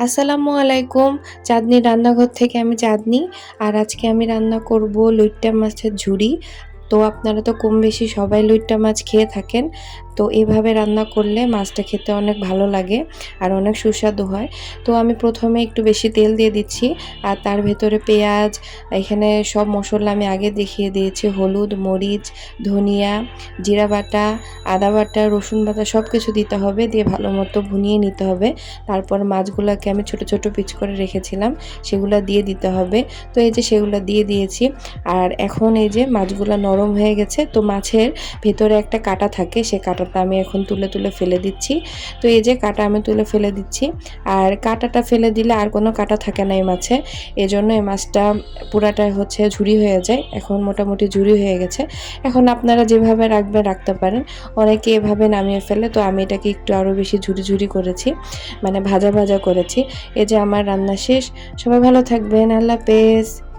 আসসালামু আলাইকুম। চাঁদনি রান্নাঘর থেকে আমি চাঁদনি। আর আজকে আমি রান্না করব লইট্টা মাছের ঝুরি। তো আপনারা তো কম বেশি সবাই লইট্টা মাছ খেয়ে থাকেন। তো এভাবে রান্না করলে মাছটা খেতে অনেক ভালো লাগে আর অনেক সুস্বাদু হয়। তো আমি প্রথমে একটু বেশি তেল দিয়ে দিচ্ছি আর তার ভেতরে পেঁয়াজ, এখানে সব মসলা আমি আগে দেখিয়ে দিয়েছি। হলুদ, মরিচ, ধনিয়া, জিরা বাটা, আদা বাটা, রসুন বাটা সব কিছু দিতে হবে, দিয়ে ভালো মতো ভুনিয়ে নিতে হবে। তারপর মাছগুলোকে আমি ছোট ছোট পিস করে রেখেছিলাম, সেগুলো দিয়ে দিতে হবে। তো এই যে সেগুলো দিয়ে দিয়েছি। আর এখন এই যে মাছগুলো নরম হয়ে গেছে, তো মাছের ভেতরে একটা কাঁটা থাকে, সেই কাঁটাটা আমি এখন তুলে তুলে ফেলে দিচ্ছি। তো এই যে কাঁটা আমি তুলে ফেলে দিচ্ছি। আর কাঁটাটা ফেলে দিলে আর কোনো কাঁটা থাকে না এই মাছে, এজন্য এই মাছটা পুরাটাই হচ্ছে ঝুরি হয়ে যায়। এখন মোটামুটি ঝুরি হয়ে গেছে। এখন আপনারা যেভাবে রাখবেন রাখতে পারেন, অনেকে এভাবে নামিয়ে ফেলে, তো আমি এটাকে একটু আরও বেশি ঝুরি ঝুরি করেছি, মানে ভাজা ভাজা করেছি। এই যে আমার রান্না শেষ। সবাই ভালো থাকবেন। আল্লাহ হাফেজ।